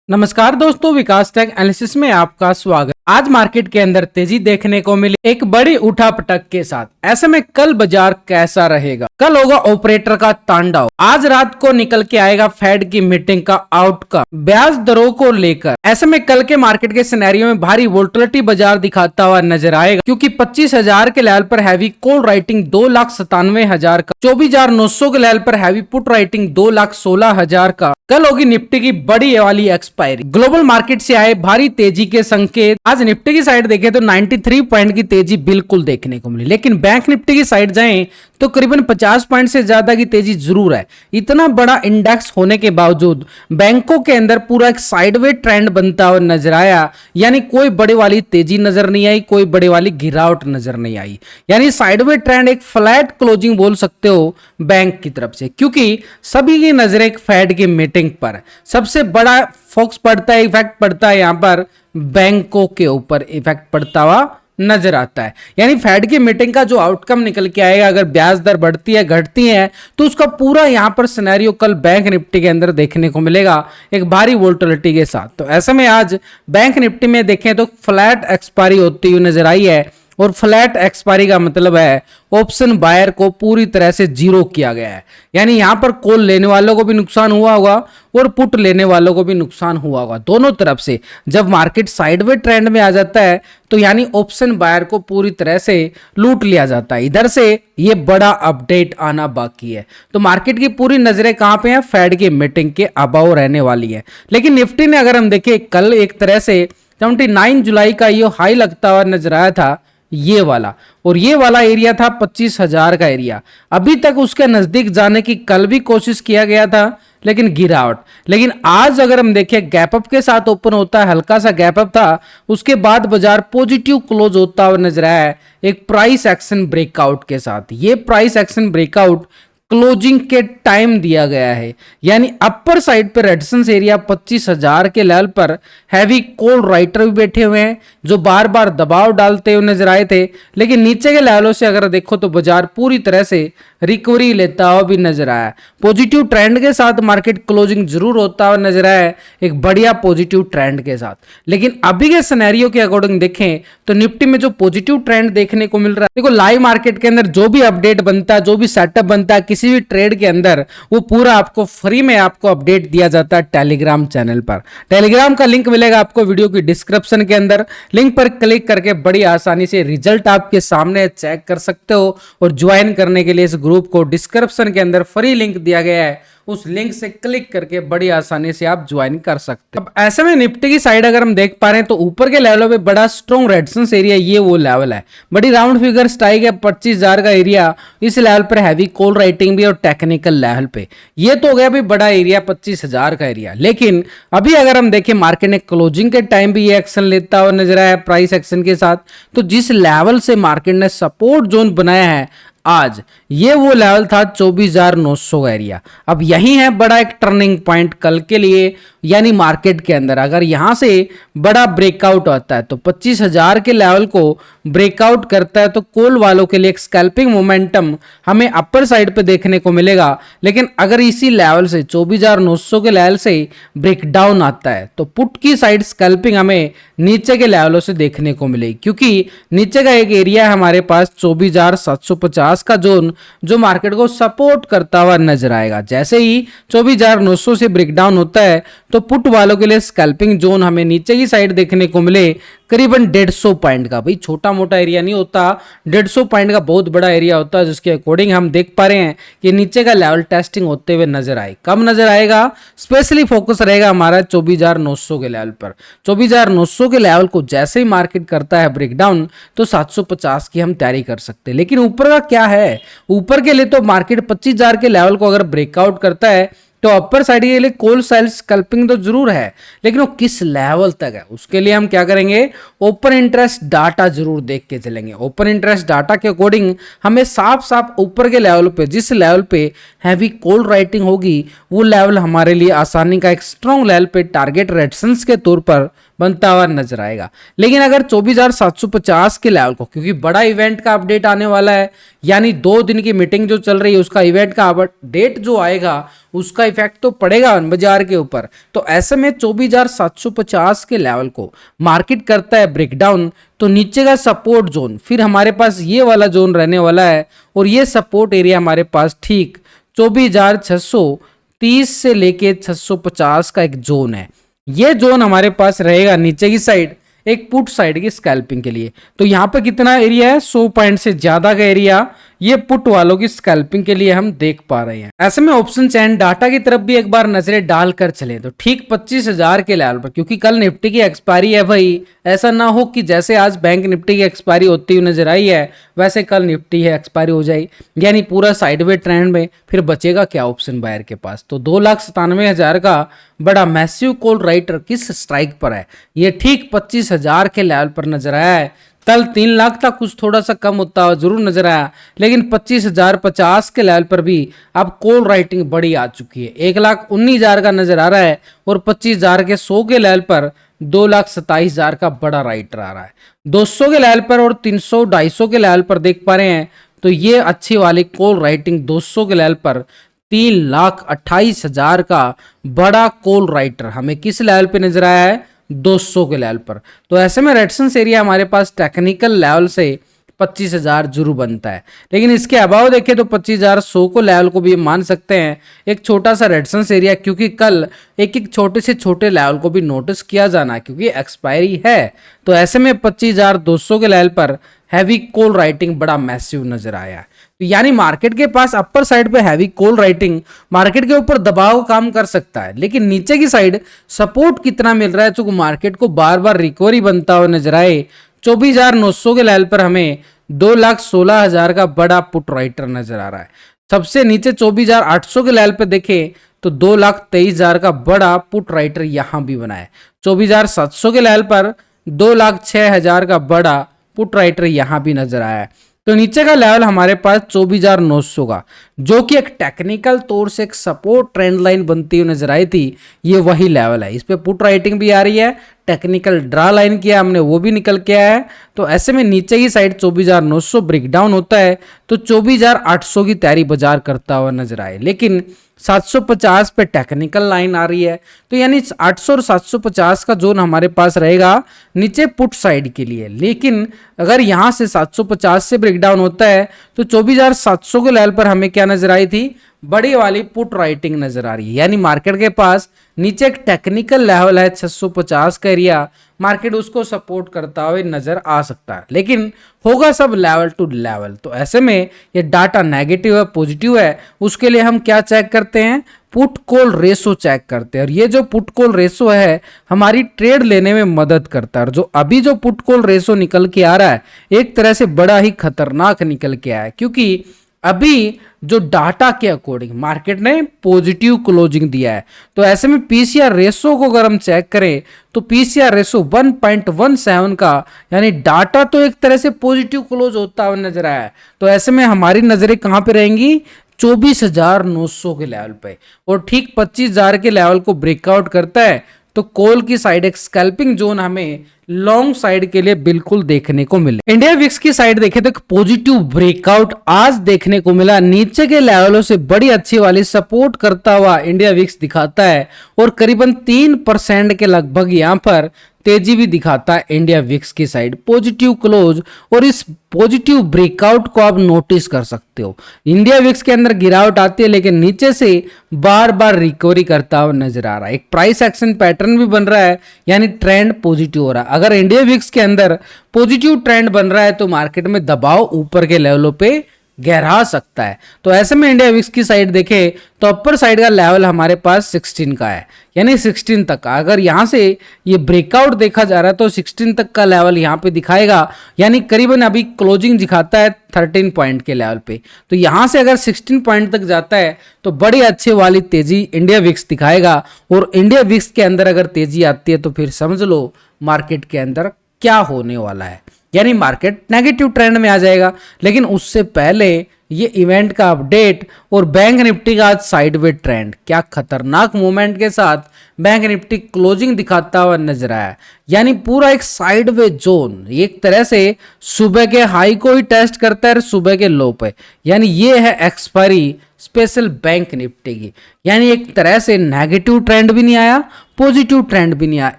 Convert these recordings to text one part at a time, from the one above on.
नमस्कार दोस्तों, विकास take analysis में आपका स्वागत। आज मार्केट के अंदर तेजी देखने को मिली एक बड़ी उठापटक के साथ। ऐसे में कल बाजार कैसा रहेगा? कल होगा ऑपरेटर का तांडव। आज रात को निकल के आएगा फेड की मीटिंग का आउटकम ब्याज दरों को लेकर। ऐसे में कल के मार्केट के सिनेरियो में भारी वोलेटिलिटी बाजार दिखाता हुआ नजर आएगा, क्योंकि 25,000 के लेवल पर हैवी कॉल राइटिंग 2,97,000 का, 24,900 के लेवल पर हैवी पुट राइटिंग 2,16,000 का। कल होगी निफ्टी की बड़ी वाली एक्सपायरी। ग्लोबल मार्केट से आए भारी तेजी के संकेत। आज निफ्टी की साइड देखें तो 93 पॉइंट की तेजी बिल्कुल देखने को मिली, लेकिन बैंक निफ्टी की साइड जाएं तो करीबन 50 पॉइंट से ज्यादा की तेजी जरूर है। इतना बड़ा इंडेक्स होने के बावजूद बैंकों के अंदर पूरा एक साइडवे ट्रेंड बनता हुआ नजर आया, यानी कोई बड़े वाली तेजी नजर नहीं आई, कोई बड़े वाली गिरावट नजर नहीं आई। यानी साइडवे ट्रेंड, एक फ्लैट क्लोजिंग बोल सकते हो बैंक की तरफ से, क्योंकि सभी की नजरें फेड की मीटिंग पर। सबसे बड़ा फोकस पड़ता है, इफेक्ट पड़ता है यहां पर बैंकों के ऊपर इफेक्ट पड़ता हुआ नजर आता है। यानी फेड की मीटिंग का जो आउटकम निकल के आएगा, अगर ब्याज दर बढ़ती है घटती है तो उसका पूरा यहां पर सिनेरियो कल बैंक निफ्टी के अंदर देखने को मिलेगा एक भारी वोलेटिलिटी के साथ। तो ऐसे में आज बैंक निफ्टी में देखें तो फ्लैट एक्सपायरी होती हुई नजर आई है, और फ्लैट एक्सपायरी का मतलब है ऑप्शन बायर को पूरी तरह से जीरो किया गया है। यानी यहां पर कॉल लेने वालों को भी नुकसान हुआ होगा और पुट लेने वालों को भी नुकसान हुआ होगा, दोनों तरफ से। जब मार्केट साइडवे ट्रेंड में आ जाता है तो यानी ऑप्शन बायर को पूरी तरह से लूट लिया जाता है। इधर से ये बड़ा अपडेट आना बाकी है। तो मार्केट की पूरी नजरें कहां पे हैं? फेड की मीटिंग के अबाव रहने वाली है। लेकिन निफ्टी ने अगर हम देखें, कल एक तरह से 29 जुलाई का ये हाई लगता हुआ नजर आया था, ये वाला, और ये वाला एरिया था 25,000 का एरिया। अभी तक उसके नजदीक जाने की कल भी कोशिश किया गया था, लेकिन गिरावट। लेकिन आज अगर हम देखें, गैप अप के साथ ओपन होता है, हल्का सा गैप अप था, उसके बाद बाजार पॉजिटिव क्लोज होता हुआ नजर आया है एक प्राइस एक्शन ब्रेकआउट के साथ। ये प्राइस एक्शन ब्रेकआउट क्लोजिंग के टाइम दिया गया है, यानी अपर साइड पे रेजिस्टेंस एरिया 25,000 के लेवल पर हैवी कॉल राइटर भी बैठे हुए हैं जो बार बार दबाव डालते हुए नजर आए थे। लेकिन नीचे के लेवलों से अगर देखो तो बाजार पूरी तरह से रिकवरी लेता हुआ भी नजर आया। पॉजिटिव ट्रेंड के साथ मार्केट क्लोजिंग जरूर होता हुआ नजर आया एक बढ़िया पॉजिटिव ट्रेंड के साथ। लेकिन अभी के सिनेरियो के अकॉर्डिंग देखें तो निफ्टी में जो पॉजिटिव ट्रेंड देखने को मिल रहा है, देखो लाइव मार्केट के अंदर जो भी अपडेट बनता है, जो भी सेटअप बनता है किसी भी ट्रेड के अंदर, वो पूरा आपको फ्री में आपको अपडेट दिया जाता है टेलीग्राम चैनल पर। टेलीग्राम का लिंक मिलेगा आपको वीडियो की डिस्क्रिप्शन के अंदर। लिंक पर क्लिक करके बड़ी आसानी से रिजल्ट आपके सामने चेक कर सकते हो, और ज्वाइन करने के लिए इस ग्रुप को डिस्क्रिप्शन के अंदर फ्री लिंक दिया गया है, उस लिंक से क्लिक करके बड़ी आसानी से आप ज्वाइन कर सकते हैं। अब ऐसे में निफ्टी की साइड अगर हम देख पा रहे हैं तो ऊपर के लेवलों पे बड़ा स्ट्रॉन्ग रेजिस्टेंस एरिया, ये वो लेवल है, बड़ी राउंड फिगर स्ट्राइक है 25,000 का एरिया। इस लेवल पर हैवी कॉल राइटिंग भी और टेक्निकल लेवल पे ये तो हो गया भी बड़ा एरिया 25,000 का एरिया। लेकिन अभी अगर हम देखें मार्केट ने क्लोजिंग के टाइम भी ये एक्शन लेता हुआ नजर आया प्राइस एक्शन के साथ, तो जिस लेवल से मार्केट ने सपोर्ट जोन बनाया है आज, ये वो लेवल था 24,900 का एरिया। अब यही है बड़ा एक टर्निंग पॉइंट कल के लिए, यानी मार्केट के अंदर अगर यहां से बड़ा ब्रेकआउट आता है तो 25,000 के लेवल को ब्रेकआउट करता है तो कॉल वालों के लिए एक स्कैल्पिंग मोमेंटम हमें अपर साइड पे देखने को मिलेगा। लेकिन अगर इसी लेवल से 24,900 के लेवल से ब्रेकडाउन आता है तो पुट की साइड स्कैल्पिंग हमें नीचे के लेवलों से देखने को मिलेगी, क्योंकि नीचे का एक एरिया है हमारे पास 24,750 का जोन, जो मार्केट को सपोर्ट करता हुआ नजर आएगा। जैसे ही 24,900 से ब्रेकडाउन होता है तो पुट वालों के लिए स्कैल्पिंग जोन हमें नीचे की साइड देखने को मिले करीबन 150 पॉइंट का। भाई छोटा मोटा एरिया नहीं होता, 150 पॉइंट का बहुत बड़ा एरिया होता है, जिसके अकॉर्डिंग हम देख पा रहे हैं कि नीचे का लेवल टेस्टिंग होते हुए नजर आए। कम नजर आएगा, स्पेशली फोकस रहेगा हमारा 24,900 के लेवल पर। 24,900 के लेवल को जैसे ही मार्केट करता है ब्रेकडाउन तो 750 की हम तैयारी कर सकते हैं। लेकिन ऊपर का क्या है? ऊपर के लिए तो मार्केट 25,000 के लेवल को अगर ब्रेकआउट करता है तो अपर साइड के लिए कॉल साइड स्कैल्पिंग तो जरूर है, लेकिन वो किस लेवल तक है उसके लिए हम क्या करेंगे, ओपन इंटरेस्ट डाटा जरूर देख के चलेंगे। ओपन इंटरेस्ट डाटा के अकॉर्डिंग हमें साफ साफ ऊपर के लेवल पे, जिस लेवल पे हैवी कॉल राइटिंग होगी, वो लेवल हमारे लिए आसानी का एक स्ट्रॉन्ग लेवल पे टारगेट रेजिस्टेंस के तौर पर बनता हुआ नजर आएगा। लेकिन अगर 24,750 के लेवल को, क्योंकि बड़ा इवेंट का अपडेट आने वाला है, यानी 2 दिन की मीटिंग जो चल रही है उसका इवेंट का अपडेट जो आएगा उसका इफेक्ट तो पड़ेगा बाजार के ऊपर। तो ऐसे में 24,750 के लेवल को मार्केट करता है ब्रेकडाउन, तो नीचे का सपोर्ट जोन फिर हमारे पास ये वाला जोन रहने वाला है, और ये सपोर्ट एरिया हमारे पास ठीक 24,630 से लेके 650 का एक जोन है। ये जोन हमारे पास रहेगा नीचे की साइड एक पुट साइड की स्कैल्पिंग के लिए। तो यहाँ पे कितना एरिया है, 100 पॉइंट से ज्यादा का एरिया ये पुट वालों की स्कैल्पिंग के लिए हम देख पा रहे हैं। ऐसे में ऑप्शन चैन डाटा की तरफ भी एक बार नजरें डालकर चले तो ठीक 25,000 के लेवल पर, क्योंकि कल निफ्टी की एक्सपायरी है भाई, ऐसा ना हो कि जैसे आज बैंक निफ्टी की एक्सपायरी होती हुई नजर आई है वैसे कल निफ्टी है एक्सपायरी हो जाए, यानी पूरा साइडवे ट्रेंड में फिर बचेगा क्या ऑप्शन बायर के पास। तो 2,97,000 का बड़ा मैसिव कॉल राइटर किस स्ट्राइक पर है, ये ठीक 25,000 के लेवल पर नजर आया है। कल 3 लाख तक कुछ थोड़ा सा कम होता हुआ जरूर नजर आया, लेकिन 25,050 के लेवल पर भी अब कॉल राइटिंग बड़ी आ चुकी है। 1,19,000 का नजर आ रहा है और 25,000 के 100 के लेवल पर 2,27,000 का बड़ा राइटर आ रहा है। 200 के लेवल पर और 300 250 के लेवल पर देख पा रहे हैं तो ये अच्छी वाली कॉल राइटिंग 200 के लेवल पर 3,28,000 का बड़ा कॉल राइटर हमें किस लेवल पे नजर आया है, 200 के लेवल पर। तो ऐसे में रेजिस्टेंस एरिया हमारे पास टेक्निकल लेवल से 25,000 जरूर बनता है, लेकिन इसके अभाव देखें तो 25,100 को लेवल को भी मान सकते हैं एक छोटा सा रेजिस्टेंस एरिया, क्योंकि कल एक एक छोटे से छोटे लेवल को भी नोटिस किया जाना क्योंकि एक्सपायरी है। तो ऐसे में 25,200 के लेवल पर हैवी कॉल राइटिंग बड़ा मैसिव नजर आया है। तो यानी मार्केट के पास अपर साइड पे हैवी कॉल राइटिंग मार्केट के ऊपर दबाव काम कर सकता है, लेकिन नीचे की साइड सपोर्ट कितना मिल रहा है जो मार्केट को बार बार रिकवरी बनता हुआ नजर आए। 24,900 के लेवल पर हमें 2,16,000 का बड़ा पुट राइटर नजर आ रहा है। सबसे नीचे 24,800 के लेवल पे देखें तो 2,23,000 का बड़ा पुट राइटर यहां भी बना है। 24,700 के लेवल पर 2,06,000 का बड़ा पुट राइटर यहां भी नजर आया है। तो नीचे का लेवल हमारे पास 24,900 का, जो कि एक टेक्निकल तौर से एक सपोर्ट ट्रेंड लाइन बनती हुई नजर आई थी, ये वही लेवल है। इस पे पुट राइटिंग भी आ रही है, टेक्निकल ड्रा लाइन किया हमने वो भी निकल के आया है। तो ऐसे में नीचे की साइड 24,900 ब्रेकडाउन होता है तो 24,800 की तैयारी बाजार करता हुआ नजर आए, लेकिन 750 पे टेक्निकल लाइन आ रही है। तो यानी 800 और 750 का जोन हमारे पास रहेगा नीचे पुट साइड के लिए, लेकिन अगर यहां से 750 से ब्रेकडाउन होता है तो 24,700 के लेवल पर हमें क्या नजर आई थी, बड़ी वाली पुट राइटिंग नजर आ रही है। यानी मार्केट के पास नीचे एक टेक्निकल लेवल है 650 का एरिया, मार्केट उसको सपोर्ट करता हुआ नजर आ सकता है, लेकिन होगा सब लेवल टू लेवल। तो ऐसे में ये डाटा नेगेटिव है पॉजिटिव है, उसके लिए हम क्या चेक करते हैं, पुट कॉल रेशो चेक करते हैं। और ये जो पुट कॉल रेशो है हमारी ट्रेड लेने में मदद करता है। और जो अभी जो पुट कॉल रेशो निकल के आ रहा है एक तरह से बड़ा ही खतरनाक निकल के आया है, क्योंकि अभी जो डाटा के अकॉर्डिंग मार्केट ने पॉजिटिव क्लोजिंग दिया है। तो ऐसे में पीसीआर रेशो को अगर हम चेक करें तो पीसीआर रेशो 1.17 का, यानी डाटा तो एक तरह से पॉजिटिव क्लोज होता हुआ नजर आया है। तो ऐसे में हमारी नजरें कहां पे रहेंगी, 24,900 के लेवल पे, और ठीक 25,000 के लेवल को ब्रेकआउट करता है तो कॉल की साइड एक स्कैल्पिंग जोन हमें लॉन्ग साइड के लिए बिल्कुल देखने को मिले। इंडिया विक्स की साइड देखें तो एक पॉजिटिव ब्रेकआउट आज देखने को मिला, नीचे के लेवलों से बड़ी अच्छी वाली सपोर्ट करता हुआ इंडिया विक्स दिखाता है और करीबन 3% के लगभग यहां पर तेजी भी दिखाता है इंडिया विक्स की साइड, पॉजिटिव क्लोज। और इस पॉजिटिव ब्रेकआउट को आप नोटिस कर सकते हो, इंडिया विक्स के अंदर गिरावट आती है लेकिन नीचे से बार बार रिकवरी करता हुआ नजर आ रहा है, एक प्राइस एक्शन पैटर्न भी बन रहा है, यानी ट्रेंड पॉजिटिव हो रहा है। अगर इंडिया विक्स के अंदर पॉजिटिव ट्रेंड बन रहा है तो मार्केट में दबाव ऊपर के लेवलों पे गहरा सकता है। तो ऐसे में इंडिया विक्स की साइड देखें तो अपर साइड का लेवल हमारे पास 16 का है, यानी 16 तक का। अगर यहां से ये ब्रेकआउट देखा जा रहा है तो 16 तक का लेवल यहां पे दिखाएगा, यानी करीबन अभी क्लोजिंग दिखाता है 13 पॉइंट के लेवल पे। तो यहां से अगर 16 पॉइंट तक जाता है तो बड़ी अच्छी वाली तेजी इंडिया विक्स दिखाएगा, और इंडिया विक्स के अंदर अगर तेजी आती है तो फिर समझ लो मार्केट के अंदर क्या होने वाला है, यानी मार्केट नेगेटिव ट्रेंड में आ जाएगा। लेकिन उससे पहले ये इवेंट का अपडेट और बैंक निफ्टी का आज साइडवे ट्रेंड, क्या खतरनाक मूवमेंट के साथ बैंक निफ्टी क्लोजिंग दिखाता हुआ नजर आया। यानी पूरा एक साइडवे जोन, एक तरह से सुबह के हाई को ही टेस्ट करता है सुबह के लो पे। यानी ये है एक्सपायरी स्पेशल बैंक निफ्टी की। यानी एक तरह से नेगेटिव ट्रेंड भी नहीं आया, पॉजिटिव ट्रेंड भी नहीं आया।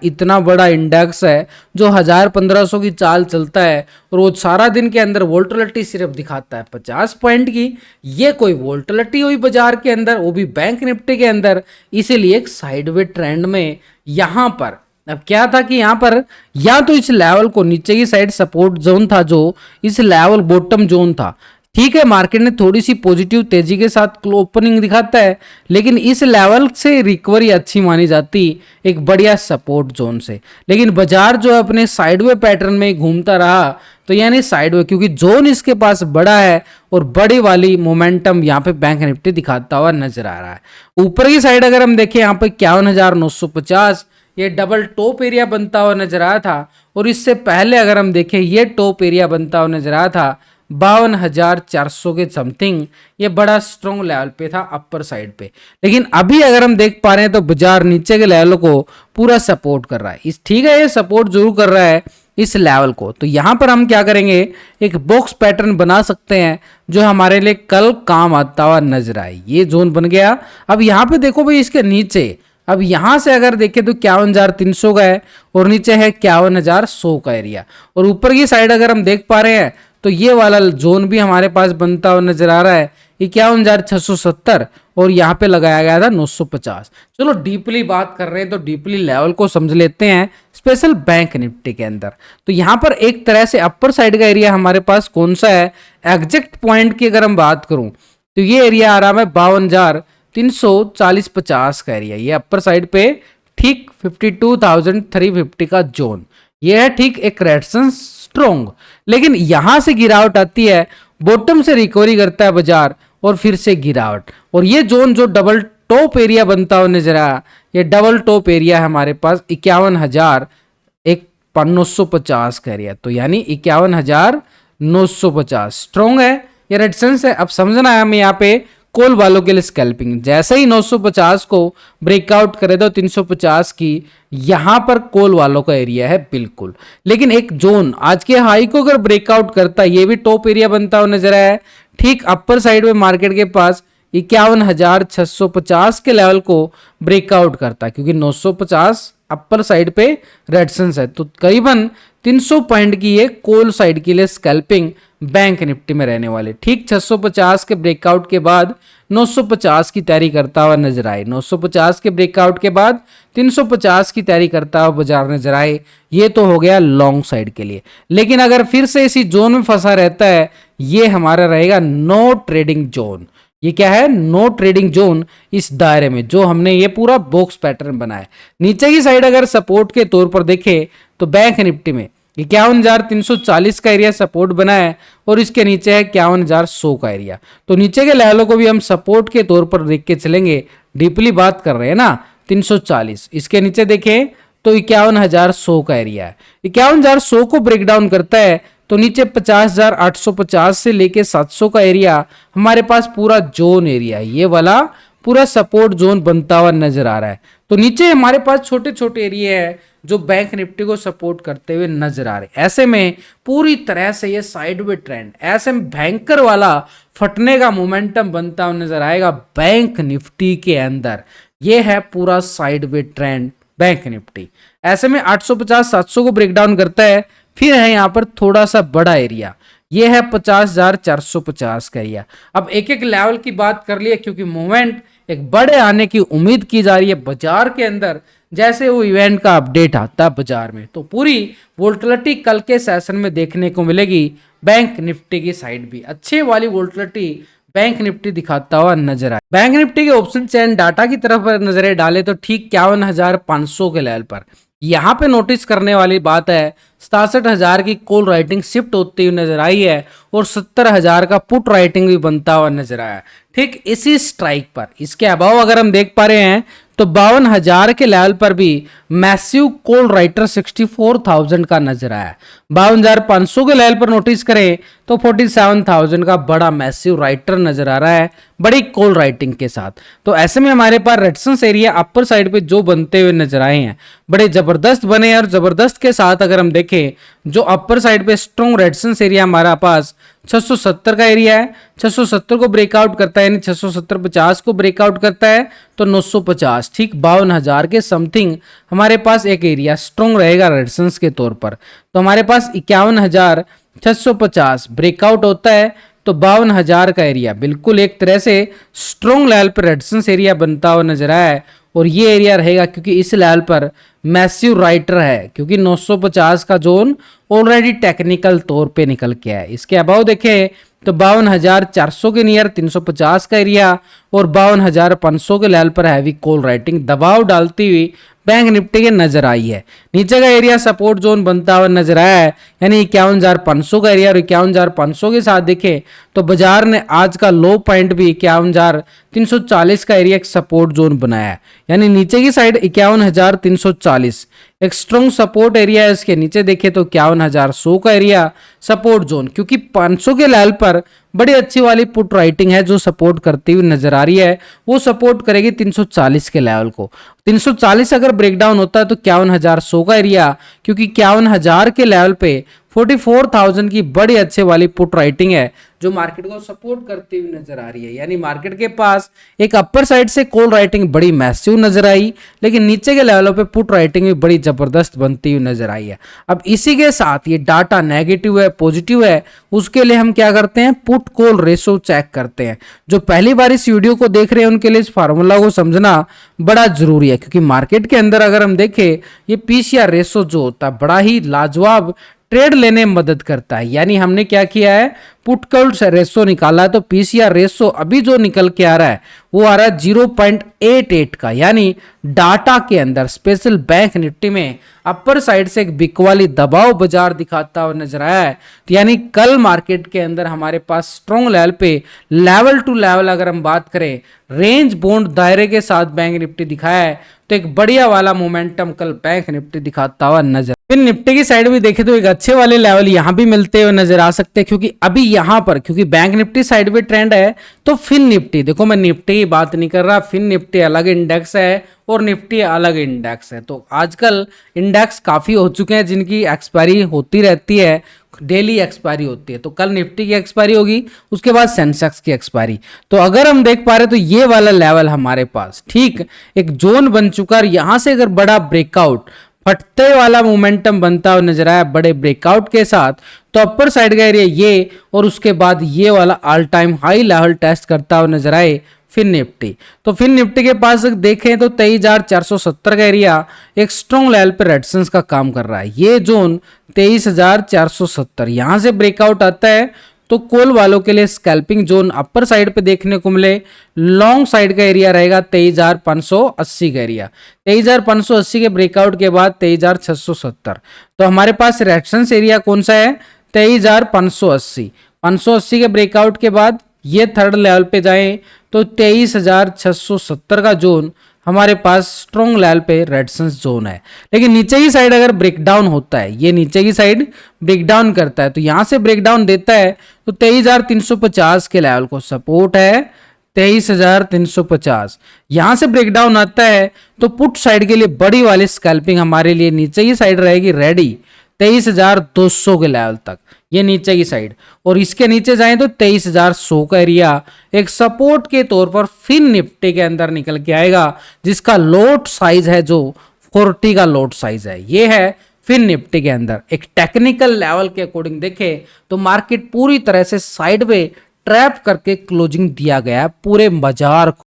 इतना बड़ा इंडेक्स है जो 1000-1500 की चाल चलता है, रोज सारा दिन के अंदर वोल्टिलिटी सिर्फ दिखाता है 50 पॉइंट की। ये कोई वोल्टिलिटी हुई बाजार के अंदर, वो भी बैंक निफ्टी के अंदर, इसीलिए एक साइडवे ट्रेंड में यहां पर अब क्या था कि यहां पर या तो इस लेवल को नीचे की साइड सपोर्ट जोन था, जो इस लेवल बॉटम जोन था। ठीक है, मार्केट ने थोड़ी सी पॉजिटिव तेजी के साथ ओपनिंग दिखाता है, लेकिन इस लेवल से रिकवरी अच्छी मानी जाती एक बढ़िया सपोर्ट जोन से। लेकिन बाजार जो है अपने साइडवे पैटर्न में घूमता रहा, तो यानी साइडवे, क्योंकि जोन इसके पास बड़ा है और बड़ी वाली मोमेंटम यहाँ पे बैंक निफ्टी दिखाता हुआ नजर आ रहा है। ऊपर की साइड अगर हम देखें, यहाँ पे 51,950 ये डबल टॉप एरिया बनता हुआ नजर आया था, और इससे पहले अगर हम देखें ये टॉप एरिया बनता हुआ नजर आया था 52,400 के समथिंग। ये बड़ा स्ट्रॉन्ग लेवल पे था अपर साइड पे। लेकिन अभी अगर हम देख पा रहे हैं तो बाजार नीचे के लेवल को पूरा सपोर्ट कर रहा है। इस ठीक है, ये सपोर्ट जरूर कर रहा है इस लेवल को। तो यहां पर हम क्या करेंगे, एक बॉक्स पैटर्न बना सकते हैं जो हमारे लिए कल काम आता हुआ नजर आए। ये जोन बन गया। अब यहाँ पे देखो भाई, इसके नीचे अब यहां से अगर देखें तो 51,300 का है और नीचे है 51,100 का एरिया, और ऊपर की साइड अगर हम देख पा रहे हैं तो ये वाला जोन भी हमारे पास बनता हुआ नजर आ रहा है 51,670, और यहाँ पे लगाया गया था 950। चलो डीपली बात कर रहे हैं तो डीपली लेवल को समझ लेते हैं स्पेशल बैंक निफ्टी के अंदर। तो यहाँ पर एक तरह से अपर साइड का एरिया हमारे पास कौन सा है, एग्जैक्ट पॉइंट की अगर हम बात करूं तो ये एरिया आ रहा है 52,340-50 का एरिया। ये अपर साइड पे ठीक 52,350 का जोन, ये है ठीक एक रेजिस्टेंस स्ट्रॉन्ग। लेकिन यहां से गिरावट आती है, बॉटम से रिकवरी करता है बाजार और फिर से गिरावट, और ये जोन जो डबल टॉप एरिया बनता हुआ नजर आया, ये डबल टॉप एरिया है हमारे पास 51,950 का एरिया। तो यानी 51,950 स्ट्रॉन्ग है, ये रेजिस्टेंस है। अब समझना है हमें यहाँ पे कॉल वालों के लिए स्कैल्पिंग, जैसे ही 950 को ब्रेकआउट करे तो 350 की यहां पर कॉल वालों का एरिया है बिल्कुल। लेकिन एक जोन आज के हाई को अगर ब्रेकआउट करता है, ये भी टॉप एरिया बनता हुआ नजर आया है ठीक अपर साइड में मार्केट के पास 51,650 के लेवल को ब्रेकआउट करता है, क्योंकि 950 अपर साइड पे रेजिस्टेंस है। तो करीबन 300 पॉइंट की ये कॉल साइड के लिए स्कैल्पिंग बैंक निफ्टी में रहने वाले। ठीक 650 के ब्रेकआउट के बाद 950 की तैयारी करता हुआ नजर आए, 950 के ब्रेकआउट के बाद 350 की तैयारी करता हुआ बाजार नजर आए। ये तो हो गया लॉन्ग साइड के लिए। लेकिन अगर फिर से इसी जोन में फंसा रहता है, ये हमारा रहेगा नो ट्रेडिंग जोन। ये क्या है, नो ट्रेडिंग जोन। इस दायरे में जो हमने ये पूरा बॉक्स पैटर्न बनाया, नीचे की साइड अगर सपोर्ट के तौर पर देखें तो बैंक निफ्टी में 51,340 का एरिया सपोर्ट बना है, और इसके नीचे है 51,100 का एरिया। तो नीचे के लेवलों को भी हम सपोर्ट के तौर पर देख के चलेंगे। डीपली बात कर रहे हैं ना, 340 इसके नीचे देखें तो 51,100 का एरिया है। 51,100 को ब्रेक डाउन करता है तो नीचे 50,850 से लेके 700 का एरिया हमारे पास पूरा जोन एरिया है। ये वाला पूरा सपोर्ट जोन बनता हुआ नजर आ रहा है। तो नीचे हमारे पास छोटे छोटे एरिया है जो बैंक निफ्टी को सपोर्ट करते हुए नजर आ रहे हैं। ऐसे में पूरी तरह से ये साइडवे ट्रेंड, ऐसे में भयंकर वाला फटने का मोमेंटम बनता हुआ नजर आएगा बैंक निफ्टी के अंदर। ये है पूरा साइडवे ट्रेंड बैंक निफ्टी। ऐसे में 850-700 को ब्रेकडाउन करता है, फिर है यहाँ पर थोड़ा सा बड़ा एरिया, ये है 50,450 का एरिया। अब एक एक लेवल की बात कर लिया, क्योंकि मूवमेंट एक बड़े आने की उम्मीद की जा रही है बाजार के अंदर। जैसे वो इवेंट का अपडेट आता है बाजार में, तो पूरी वोल्टिलिटी कल के सेशन में देखने को मिलेगी। बैंक निफ्टी की साइड भी अच्छे वाली वोल्टिलिटी बैंक निफ्टी दिखाता हुआ नजर आए। बैंक निफ्टी के ऑप्शन चैन डाटा की तरफ नजरें डाले तो ठीक 51,500 के लेवल पर यहाँ पे नोटिस करने वाली बात है 67,000 की कॉल राइटिंग शिफ्ट होती हुई नजर आई है, और 70,000 का पुट राइटिंग भी बनता हुआ नजर आया ठीक इसी स्ट्राइक पर। इसके अभाव अगर हम देख पा रहे हैं तो 52,000 के लेवल पर भी मैसिव कॉल राइटर 64,000 का नजर आया। 52,500 के लेवल पर नोटिस करें तो 47,000 का बड़ा मैसिव राइटर नजर आ रहा है बड़ी कॉल राइटिंग के साथ। तो ऐसे में हमारे पास रेजिस्टेंस एरिया अपर साइड पे जो बनते हुए नजर आए हैं बड़े जबरदस्त बने हैं, और जबरदस्त के साथ अगर हम देखें जो अपर साइड पे स्ट्रॉन्ग रेजिस्टेंस एरिया हमारा पास 670 का एरिया है, 670 को ब्रेकआउट करता है, यानी 670-50 को ब्रेकआउट करता है तो 950 ठीक 52,000 के समथिंग हमारे पास एक एरिया स्ट्रॉन्ग रहेगा रेजिस्टेंस के तौर पर। तो हमारे पास 51,650 ब्रेकआउट होता है तो 52,000 का एरिया बिल्कुल एक तरह से स्ट्रॉन्ग लेवल पर रेजिस्टेंस एरिया बनता हुआ नजर आया है, और ये एरिया रहेगा क्योंकि इस लेवल पर मैसिव राइटर है, क्योंकि 950 का जोन ऑलरेडी टेक्निकल तौर पे निकल के आया है। इसके अबाव देखें तो 52,400 के नियर 350 का एरिया और 52,500 के लेवल पर हैवी कॉल राइटिंग दबाव डालती हुई बैंक निफ्टी के नजर आई है। नीचे का एरिया सपोर्ट जोन बनता हुआ नजर आया है, यानी 51,500 का एरिया, और 51,500 के साथ देखें तो बाजार ने आज का लो पॉइंट भी 51,340 का एरिया एक सपोर्ट जोन बनाया है, यानी नीचे की साइड 51,340 एक स्ट्रॉन्ग सपोर्ट एरिया है। इसके नीचे देखें तो 51,100 का एरिया सपोर्ट जोन, क्योंकि 500 के लेवल पर बड़ी अच्छी वाली पुट राइटिंग है जो सपोर्ट करती हुई नजर आ रही है, वो सपोर्ट करेगी 340 के लेवल को। 340 अगर ब्रेकडाउन होता है तो 51,100 का एरिया, क्योंकि 51,000 के लेवल पे 44,000 की बड़ी अच्छे वाली पुट राइटिंग है जो मार्केट को सपोर्ट करती हुई नजर आ रही है, यानी मार्केट के पास एक अपर साइड से कॉल राइटिंग बड़ी मैसिव नजर आई, लेकिन नीचे के लेवलों पे पुट राइटिंग भी बड़ी जबरदस्त बनती हुई नजर आई है। अब इसी के साथ ये डाटा नेगेटिव है पॉजिटिव है, उसके लिए हम क्या करते हैं, पुट कॉल रेशो चेक करते हैं। जो पहली बार इस वीडियो को देख रहे हैं उनके लिए इस फार्मूला को समझना बड़ा जरूरी है, क्योंकि मार्केट के अंदर अगर हम देखें ये पीसीआर रेशो जो होता है बड़ा ही लाजवाब ट्रेड लेने में मदद करता है। यानी हमने क्या किया है, पुट कॉल रेशो निकाला है, तो पीसीआर रेशो अभी जो निकल के आ रहा है वो आ रहा है 0.88 का, यानी डाटा के अंदर स्पेशल बैंक निफ्टी में अपर साइड से एक बिक वाली दबाव बाजार दिखाता हुआ नजर आया है। तो यानी कल मार्केट के अंदर हमारे पास स्ट्रॉन्ग लेवल पे लेवल टू लेवल अगर हम बात करें रेंज बॉन्ड दायरे के साथ बैंक निफ्टी दिखाया है, तो एक बढ़िया वाला मोमेंटम कल बैंक निफ्टी दिखाता हुआ नजर। फिर निफ्टी की साइड भी देखें तो एक अच्छे वाले लेवल यहां भी मिलते हुए नजर आ सकते हैं, क्योंकि अभी यहां पर क्योंकि बैंक निफ्टी साइड में ट्रेंड है, तो फिन निफ्टी देखो मैं निफ्टी की बात नहीं कर रहा, फिन निफ्टी अलग इंडेक्स है और निफ्टी अलग इंडेक्स है। तो आजकल इंडेक्स काफी हो चुके हैं जिनकी एक्सपायरी होती रहती है, डेली एक्सपायरी होती है। तो कल निफ्टी की एक्सपायरी होगी, उसके बाद सेंसेक्स की एक्सपायरी। तो अगर हम देख पा रहे तो ये वाला लेवल हमारे पास ठीक एक जोन बन चुका है, यहां से अगर बड़ा ब्रेकआउट फटते वाला मोमेंटम बनता हुआ नजर आया बड़े ब्रेकआउट के साथ, तो अपर साइड का एरिया ये और उसके बाद ये वाला all time high level test करता हुआ नजर आए फिन निफ्टी। तो फिन निफ्टी के पास देखें तो 23,470 का एरिया एक स्ट्रॉन्ग लेवल पर रेजिस्टेंस का काम कर रहा है। ये जोन 23,470 यहां से ब्रेकआउट आता है तो कॉल वालों के लिए स्कैल्पिंग जोन अपर साइड पे देखने को मिले, लॉन्ग साइड का एरिया रहेगा 23,580 का एरिया। 23,580 के ब्रेकआउट के बाद 23,670, तो हमारे पास रेजिस्टेंस एरिया कौन सा है 23,580। 580 के ब्रेकआउट के बाद ये थर्ड लेवल पे जाएं तो 23,670 का जोन हमारे पास स्ट्रॉन्ग लेवल पे रेजिस्टेंस जोन है। लेकिन नीचे की साइड अगर ब्रेकडाउन होता है, ये नीचे की साइड ब्रेकडाउन करता है, तो यहां से ब्रेकडाउन देता है तो 23,350 के लेवल को सपोर्ट है 23,350। यहां से ब्रेकडाउन आता है तो पुट साइड के लिए बड़ी वाली स्कैल्पिंग हमारे लिए नीचे की साइड रहेगी रेडी 23,200 के लेवल तक, ये नीचे की साइड। और इसके नीचे जाएं तो 23,100 का एरिया एक सपोर्ट के तौर पर फिन निफ्टी के अंदर निकल के आएगा, जिसका लोट साइज है जो 40 का लोट साइज है, ये है फिन निफ्टी के अंदर। एक टेक्निकल लेवल के अकॉर्डिंग देखें तो मार्केट पूरी तरह से साइड में ट्रैप करके क्लोजिंग दिया गया है पूरे बाजार को।